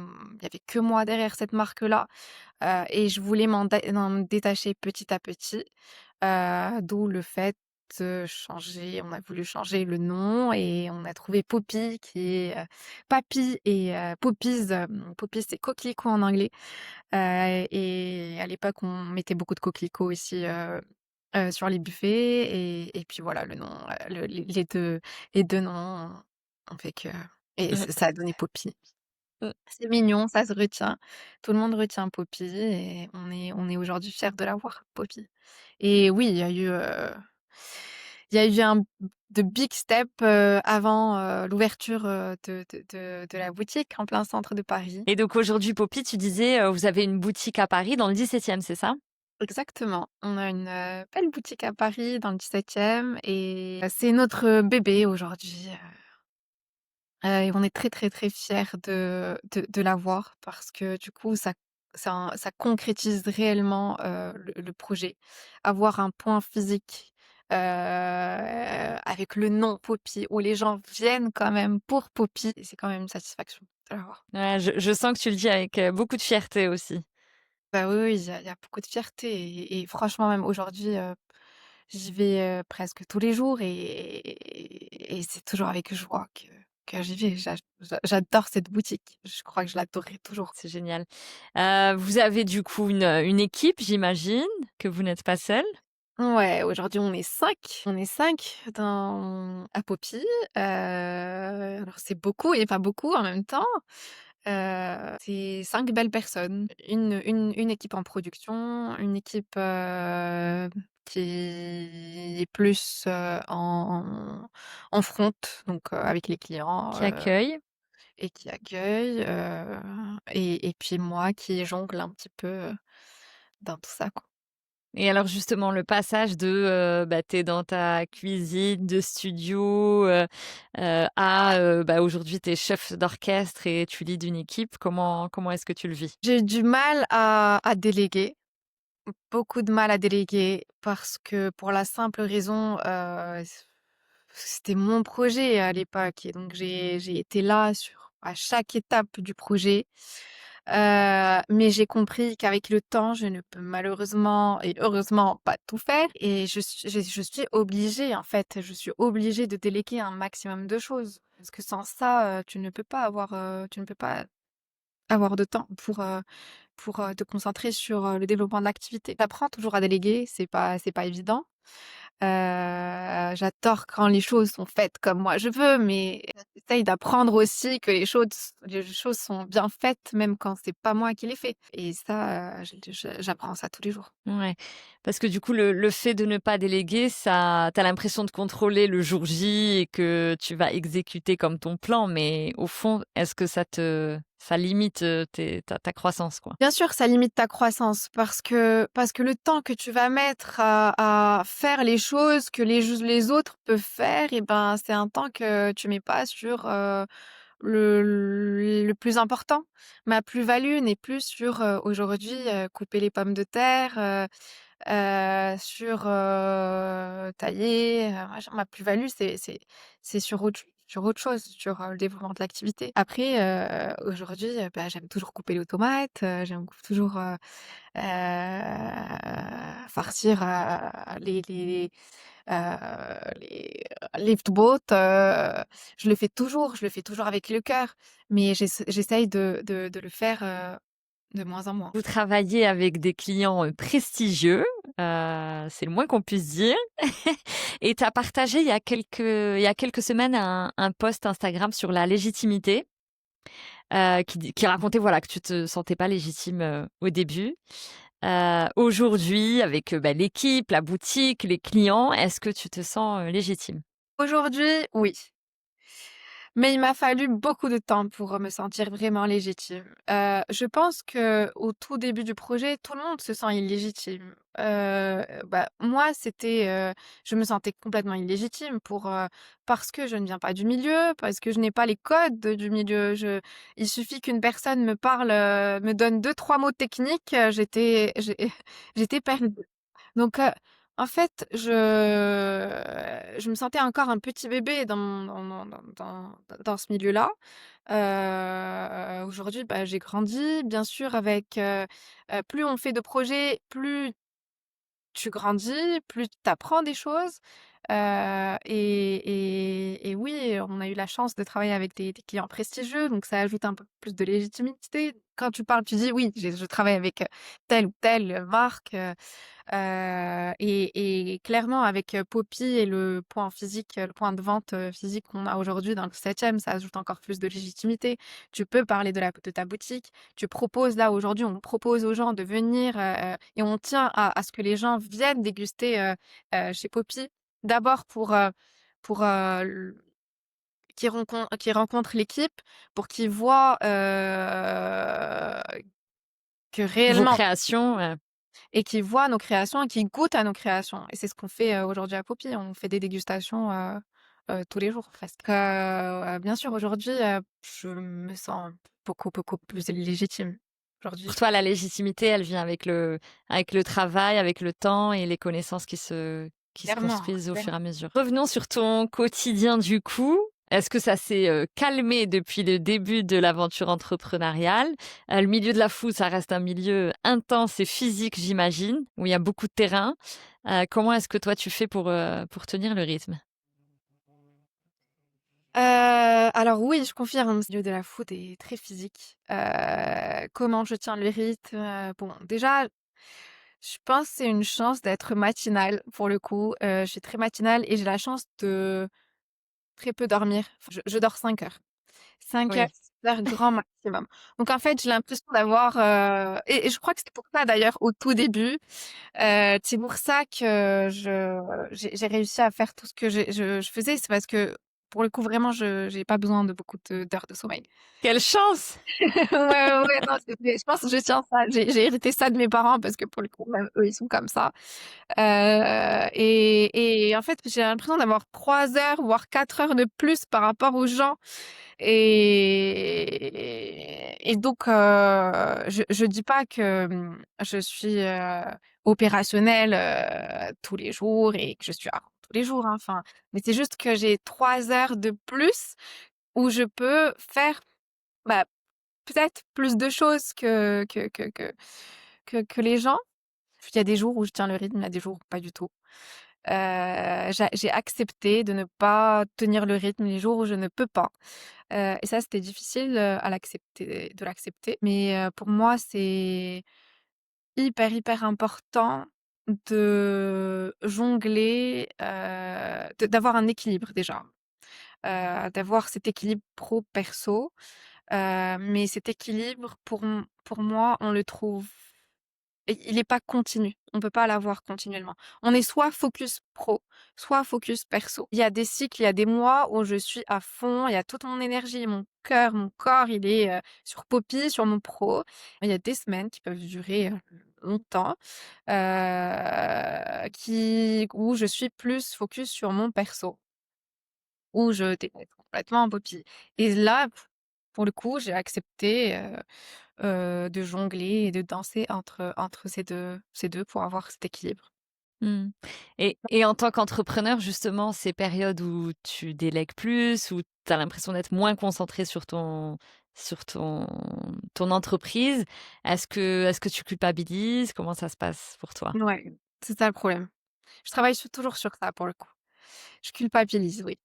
que moi derrière cette marque-là, et je voulais m'en détacher petit à petit, d'où le fait de changer, on a voulu changer le nom et on a trouvé Poppy qui est, Papy et Poppies, Poppies c'est coquelicot en anglais, et à l'époque on mettait beaucoup de coquelicots aussi, sur les buffets et puis voilà le nom, les 2 noms ont fait que et Mmh, ça a donné Poppy. mmh. C'est mignon, ça se retient. Tout le monde retient Poppy et on est aujourd'hui fiers de l'avoir, Poppy. Et oui, il y a eu un de big step, avant, l'ouverture, de la boutique en plein centre de Paris. Et donc aujourd'hui, Poppy, tu disais, vous avez une boutique à Paris dans le 17e, c'est ça? Exactement. On a une, belle boutique à Paris dans le 17e et c'est notre bébé aujourd'hui, et on est très, très, très fiers de l'avoir parce que du coup ça concrétise réellement, le projet. Avoir un point physique, avec le nom Poppy où les gens viennent quand même pour Poppy, c'est quand même une satisfaction de l'avoir. Ouais, je sens que tu le dis avec, beaucoup de fierté aussi. Bah, oui, oui, il y a beaucoup de fierté et franchement même aujourd'hui, j'y vais, presque tous les jours et c'est toujours avec joie que j'y vais. J'adore cette boutique. Je crois que je l'adorerai toujours. C'est génial. Vous avez du coup une équipe, j'imagine, que vous n'êtes pas seule? Ouais, aujourd'hui on est 5. On est 5 à Poppy, alors c'est beaucoup et pas beaucoup en même temps. C'est 5 belles personnes. Une équipe en production, une équipe, qui est plus, en front, donc avec les clients, Qui accueille? et qui accueille, et puis moi qui jongle un petit peu, dans tout ça, quoi. Et alors justement le passage de, bah, tu dans ta cuisine de studio, à, bah, aujourd'hui tu es chef d'orchestre et tu leads une équipe, comment est-ce que tu le vis? J'ai du mal à déléguer, beaucoup de mal à déléguer parce que pour la simple raison, c'était mon projet à l'époque et donc j'ai été là à chaque étape du projet. Mais j'ai compris qu'avec le temps, je ne peux malheureusement et heureusement pas tout faire et je suis obligée, en fait, je suis obligée de déléguer un maximum de choses. Parce que sans ça, tu ne peux pas avoir de temps pour te concentrer sur, le développement de l'activité. J'apprends toujours à déléguer, c'est pas évident. J'adore quand les choses sont faites comme moi je veux, mais j'essaye d'apprendre aussi que les choses sont bien faites, même quand c'est pas moi qui les fais et ça, j'apprends ça tous les jours. Ouais, parce que du coup, le fait de ne pas déléguer, ça tu as l'impression de contrôler le jour J et que tu vas exécuter comme ton plan, mais au fond, est-ce que ça limite, ta croissance, quoi? Bien sûr, ça limite ta croissance parce que le temps que tu vas mettre à faire les choses que les autres peuvent faire et ben, c'est un temps que tu mets pas sur, le plus important. Ma plus-value n'est plus sur, aujourd'hui, couper les pommes de terre, sur, tailler, machin. Ma plus-value, c'est sur autre chose, sur, le développement de l'activité. Après, aujourd'hui, bah, j'aime toujours couper les tomates, j'aime toujours, farcir, les leafboat, je le fais toujours avec le cœur, mais j'essaye de le faire, de moins en moins. Vous travaillez avec des clients, prestigieux, c'est le moins qu'on puisse dire et tu as partagé il y a quelques semaines un post Instagram sur la légitimité, qui racontait, voilà, que tu te sentais pas légitime, au début. Aujourd'hui avec, l'équipe, la boutique, les clients, est-ce que tu te sens, légitime? Aujourd'hui, oui. Mais il m'a fallu beaucoup de temps pour me sentir vraiment légitime. Je pense que au tout début du projet, tout le monde se sent illégitime. Bah, moi, je me sentais complètement illégitime parce que je ne viens pas du milieu, parce que je n'ai pas les codes du milieu. Il suffit qu'une personne me parle, me donne deux trois mots techniques, j'étais perdue. Donc, en fait, je me sentais encore un petit bébé dans ce milieu-là. Aujourd'hui, bah, j'ai grandi, bien sûr, plus on fait de projets, plus tu grandis, plus tu apprends des choses. Et oui, on a eu la chance de travailler avec des clients prestigieux, donc ça ajoute un peu plus de légitimité. Quand tu parles, tu dis: «Oui, je travaille avec, telle ou telle marque», et clairement avec, Poppy et le point physique, le point de vente, physique qu'on a aujourd'hui dans le 7e, ça ajoute encore plus de légitimité. Tu peux parler de ta boutique. Tu proposes là aujourd'hui, on propose aux gens de venir, et on tient à ce que les gens viennent déguster, chez Poppy. D'abord pour, l qu'ils rencontrent l'équipe, pour qu'ils voient, que Vos réellement créations, et qui voient nos créations et qui goûtent à nos créations et c'est ce qu'on fait, aujourd'hui à Poppy. On fait des dégustations, tous les jours presque. Bien sûr aujourd'hui, je me sens beaucoup, beaucoup plus légitime pour aujourd'hui. toi, la légitimité, elle vient avec le travail, avec le temps et les connaissances qui se Clairement, construisent au fur et clairement. à mesure. Revenons sur ton quotidien du coup. Est-ce que ça s'est, calmé depuis le début de l'aventure entrepreneuriale? Le milieu de la food, ça reste un milieu intense et physique, j'imagine, où il y a beaucoup de terrain. Comment est-ce que toi tu fais pour tenir le rythme? Alors oui, je confirme, ce milieu de la food est très physique. Comment je tiens le rythme? Bon, déjà, je pense que c'est une chance d'être matinale pour le coup. Je suis très matinale et j'ai la chance de très peu dormir. Enfin, je dors 5 heures. 5 heures, Oui. 6 heures grand maximum. Donc en fait, j'ai l'impression d'avoir, et je crois que c'est pour ça d'ailleurs au tout début, c'est pour ça que j'ai réussi à faire tout ce que je faisais. C'est parce que pour le coup, vraiment, je j'ai pas besoin de beaucoup d'heures de sommeil. Quelle chance! Ouais, ouais, non, je pense que je tiens ça. J'ai hérité ça de mes parents parce que pour le coup, même eux, ils sont comme ça. Et en fait, j'ai l'impression d'avoir 3 heures, voire 4 heures de plus par rapport aux gens. Et donc, je dis pas que, je suis, opérationnelle, tous les jours et que je suis à fond tous les jours, hein, enfin, mais c'est juste que j'ai 3 heures de plus où je peux faire, bah, peut-être plus de choses que les gens. Il y a des jours où je tiens le rythme, il y a des jours où pas du tout. J'ai accepté de ne pas tenir le rythme les jours où je ne peux pas. Et ça, c'était difficile, à l'accepter de l'accepter. Mais, pour moi, c'est hyper, hyper important de jongler, d'avoir un équilibre déjà. D'avoir cet équilibre pro perso, mais cet équilibre pour moi, on le trouve et il est pas continu. On peut pas l'avoir continuellement. On est soit focus pro, soit focus perso. Il y a des cycles, il y a des mois où je suis à fond, il y a toute mon énergie, mon cœur, mon corps, il est, sur Poppy, sur mon pro. Il y a des semaines qui peuvent durer, longtemps, où je suis plus focus sur mon perso, où je déconnecte complètement Poppy. Et là, pour le coup, j'ai accepté, de jongler et de danser entre ces deux pour avoir cet équilibre. Mmh. Et en tant qu'entrepreneur, justement, ces périodes où tu délègues plus, où tu as l'impression d'être moins concentré sur ton entreprise, est-ce que tu culpabilises? Comment ça se passe pour toi? Ouais, c'est ça le problème. Je travaille toujours sur ça pour le coup. Je culpabilise, oui.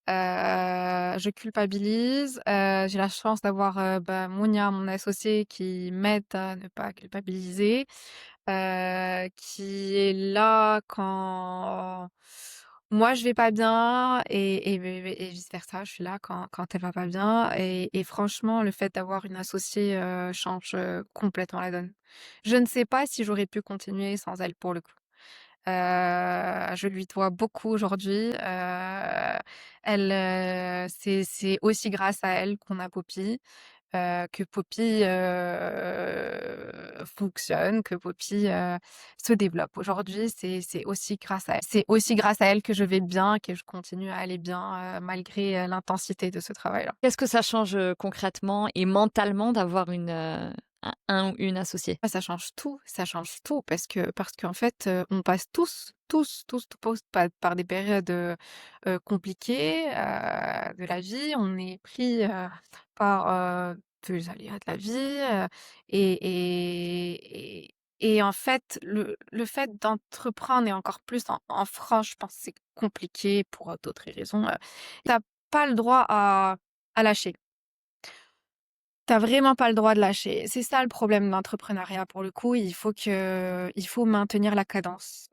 Je culpabilise, j'ai la chance d'avoir, Mounia, mon associé, qui m'aide à ne pas culpabiliser, qui est là quand moi je vais pas bien et vice versa. Je suis là quand elle va pas bien et franchement, le fait d'avoir une associée, change, complètement la donne. Je ne sais pas si j'aurais pu continuer sans elle pour le coup. Je lui dois beaucoup aujourd'hui, c'est aussi grâce à elle qu'on a Poppy, que Poppy, fonctionne, que Poppy, se développe. Aujourd'hui, c'est aussi grâce à elle. C'est aussi grâce à elle que je vais bien, que je continue à aller bien, malgré, l'intensité de ce travail-là. Qu'est-ce que ça change, concrètement et mentalement d'avoir un ou une associée? Ah, ça change tout parce qu'en fait, on passe tous par des périodes, compliquées, de la vie. On est pris, par, des aléas de la vie, et en fait, le fait d'entreprendre et encore plus en France, je pense que c'est compliqué pour, d'autres raisons, tu pas le droit à lâcher. T'as vraiment pas le droit de lâcher. C'est ça le problème de l'entrepreneuriat pour le coup, il faut maintenir la cadence,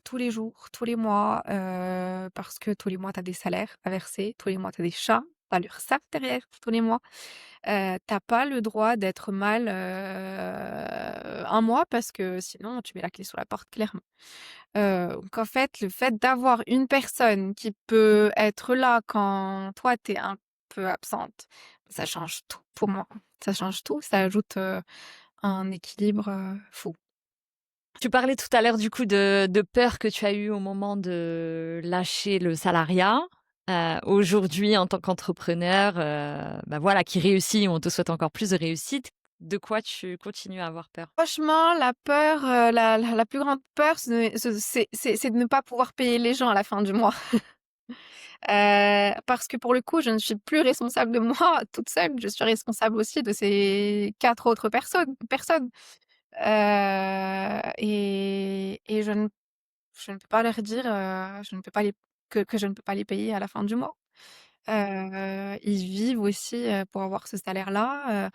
tous les jours, tous les mois, parce que tous les mois t'as des salaires à verser, tous les mois t'as des chats, tu l'URSSAF derrière tous les mois. Tu pas le droit d'être mal, un mois parce que sinon tu mets la clé sur la porte clairement. Donc en fait, le fait d'avoir une personne qui peut être là quand toi tu es un peu absente, ça change tout pour moi. Ça change tout, ça ajoute, un équilibre, fou. Tu parlais tout à l'heure du coup de peur que tu as eue au moment de lâcher le salariat. Aujourd'hui en tant qu'entrepreneur, bah, voilà, qui réussit, on te souhaite encore plus de réussite. De quoi tu continues à avoir peur? Franchement, la peur, la plus grande peur, c'est de ne pas pouvoir payer les gens à la fin du mois. Parce que pour le coup, je ne suis plus responsable de moi toute seule, je suis responsable aussi de ces 4 autres personnes. Et je ne peux pas leur dire, je ne peux pas les que je ne peux pas les payer à la fin du mois. Ils vivent aussi, pour avoir ce salaire-là,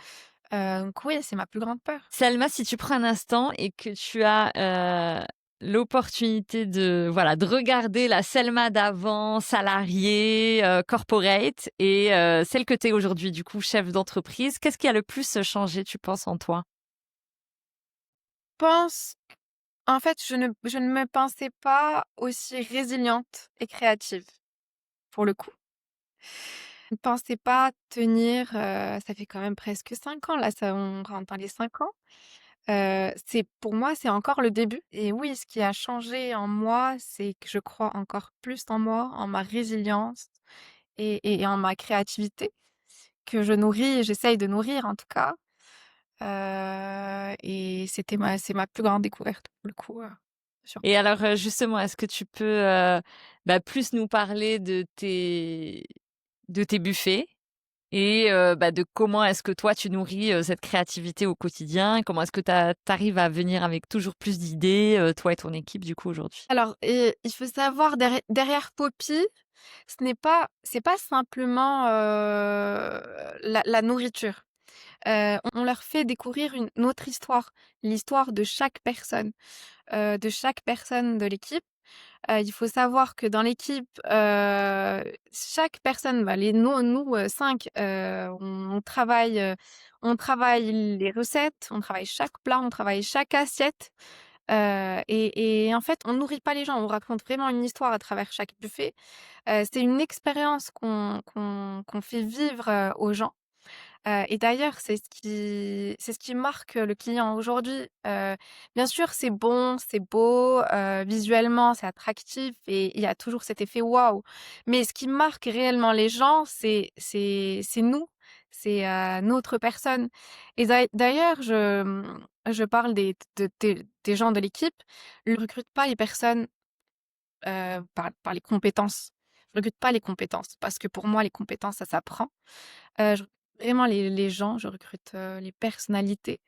donc oui, c'est ma plus grande peur. Selma, si tu prends un instant et que tu as, l'opportunité de, voilà, de regarder la Selma d'avant, salariée, corporate et celle que tu es aujourd'hui, du coup, chef d'entreprise, qu'est-ce qui a le plus changé, tu penses, en toi? Pense En fait, je ne me pensais pas aussi résiliente et créative, pour le coup. Je ne pensais pas tenir, ça fait quand même presque 5 ans là, ça on rentre dans les 5 ans. C'est pour moi, c'est encore le début et oui, ce qui a changé en moi, c'est que je crois encore plus en moi, en ma résilience et en ma créativité que je nourris, j'essaye de nourrir en tout cas. Et c'est ma plus grande découverte pour le coup, sur Et alors, justement, est-ce que tu peux, bah, plus nous parler de tes buffets? et de comment est-ce que toi tu nourris, cette créativité au quotidien? Comment est-ce que tu arrives à venir avec toujours plus d'idées, toi et ton équipe du coup aujourd'hui? Alors il faut savoir derrière Poppy, c'est pas simplement, la nourriture. On leur fait découvrir une autre histoire, l'histoire de chaque personne de l'équipe. Il faut savoir que dans l'équipe, chaque personne, bah, nous, 5, on travaille les recettes, on travaille chaque plat, on travaille chaque assiette, et en fait, on nourrit pas les gens, on raconte vraiment une histoire à travers chaque buffet. C'est une expérience qu'on fait vivre, aux gens. Et d'ailleurs, c'est ce qui marque le client aujourd'hui. Bien sûr, c'est bon, c'est beau, visuellement, c'est attractif et il y a toujours cet effet waouh. Mais ce qui marque réellement les gens, c'est nous, c'est, notre personne. Et d'ailleurs, je parle des gens de l'équipe. Je ne recrute pas les personnes, par les compétences. Je recrute pas les compétences parce que pour moi, les compétences, ça s'apprend. Je vraiment les gens, je recrute, les personnalités,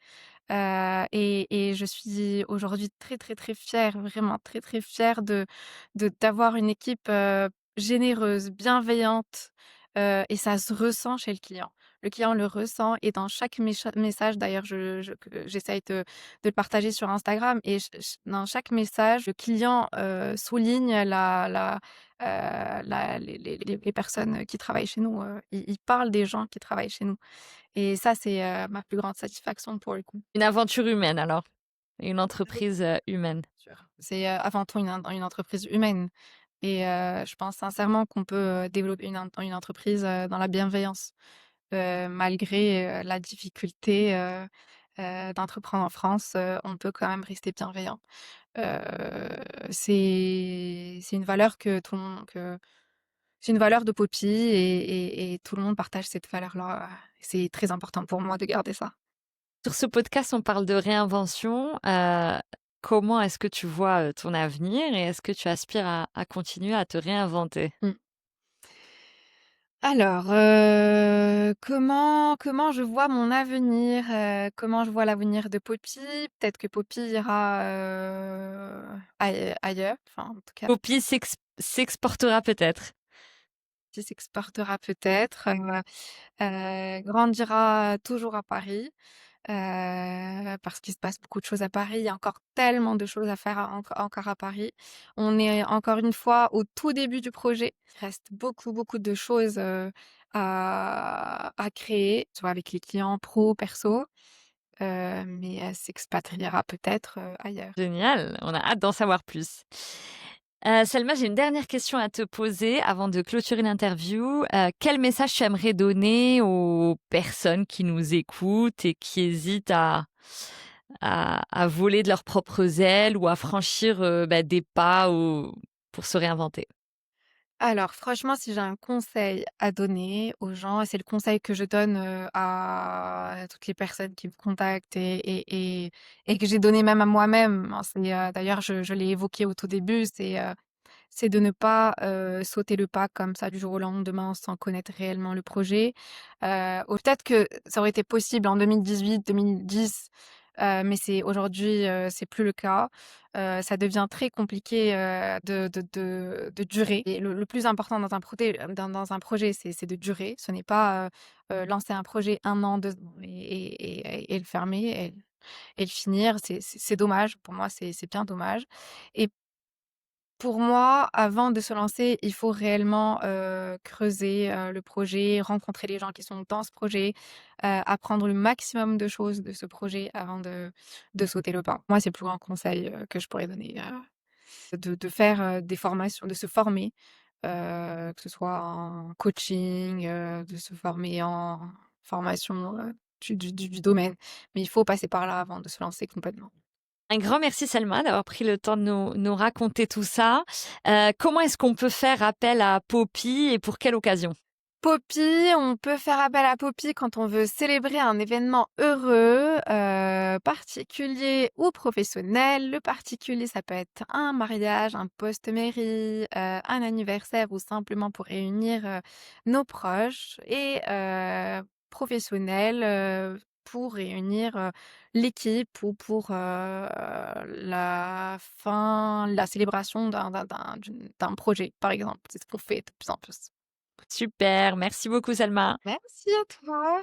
et je suis aujourd'hui très, très, très fière, vraiment très, très fière d'avoir une équipe, généreuse, bienveillante, et ça se ressent chez le client. Le client le ressent et dans chaque message d'ailleurs que j'essaye de le partager sur Instagram et dans chaque message, le client, souligne les personnes qui travaillent chez nous, il parle des gens qui travaillent chez nous et ça, c'est, ma plus grande satisfaction pour le coup. Une aventure humaine alors? Une Oui, entreprise, humaine. sûr. C'est, avant tout une entreprise humaine et je pense sincèrement qu'on peut, développer une entreprise, dans la bienveillance, malgré, la difficulté, d'entreprendre en France, on peut quand même rester bienveillant. Heu, c'est une valeur que tout le monde que c'est une valeur de Poppy et tout le monde partage cette valeur-là. C'est très important pour moi de garder ça. Sur ce podcast, on parle de réinvention. Comment est-ce que tu vois, ton avenir et est-ce que tu aspires à continuer à te réinventer? Mmh. Alors, comment je vois mon avenir, comment je vois l'avenir de Poppy? Peut-être que Poppy ira, ailleurs, enfin, en tout cas, Poppy s'exportera peut-être. Poppy s'exportera peut-être, grandira toujours à Paris. Parce qu'il se passe beaucoup de choses à Paris. Il y a encore tellement de choses à faire encore à Paris. On est encore une fois au tout début du projet. Il reste beaucoup, beaucoup de choses, à créer, soit avec les clients pro, perso, mais elle s'expatriera peut-être, ailleurs. Génial, on a hâte d'en savoir plus. Selma, j'ai une dernière question à te poser avant de clôturer l'interview. Quel message tu aimerais donner aux personnes qui nous écoutent et qui hésitent à voler de leurs propres ailes ou à franchir, des pas pour se réinventer? Alors franchement, si j'ai un conseil à donner aux gens et c'est le conseil que je donne, à toutes les personnes qui me contactent et que j'ai donné même à moi-même, hein, c'est, d'ailleurs je l'ai évoqué au tout début, c'est de ne pas, sauter le pas comme ça du jour au lendemain sans connaître réellement le projet. Ou peut-être que ça aurait été possible en 2018-2010, mais c'est aujourd'hui, c'est plus le cas. Ça devient très compliqué, de durer et le plus important dans un projet, c'est de durer. Ce n'est pas, lancer un projet 1 an, 2 ans et le fermer et le finir. C'est dommage. Pour moi, c'est bien dommage et pour moi, avant de se lancer, il faut réellement, creuser, le projet, rencontrer les gens qui sont dans ce projet, apprendre le maximum de choses de ce projet avant de sauter le pas. Moi, c'est le plus grand conseil, que je pourrais donner, de faire, des formations, de se former, que ce soit en coaching, de se former en formation, du domaine. Mais il faut passer par là avant de se lancer complètement. Un grand merci Selma d'avoir pris le temps de nous raconter tout ça. Comment est-ce qu'on peut faire appel à Poppy et pour quelle occasion? Poppy, on peut faire appel à Poppy quand on veut célébrer un événement heureux, particulier ou professionnel. Le particulier, ça peut être un mariage, un post-mairie, un anniversaire ou simplement pour réunir, nos proches et professionnel, pour réunir, l'équipe ou pour, la célébration d'un projet, par exemple. C'est ce qu'on fait de plus en plus. Super, merci beaucoup Salma. Merci à toi.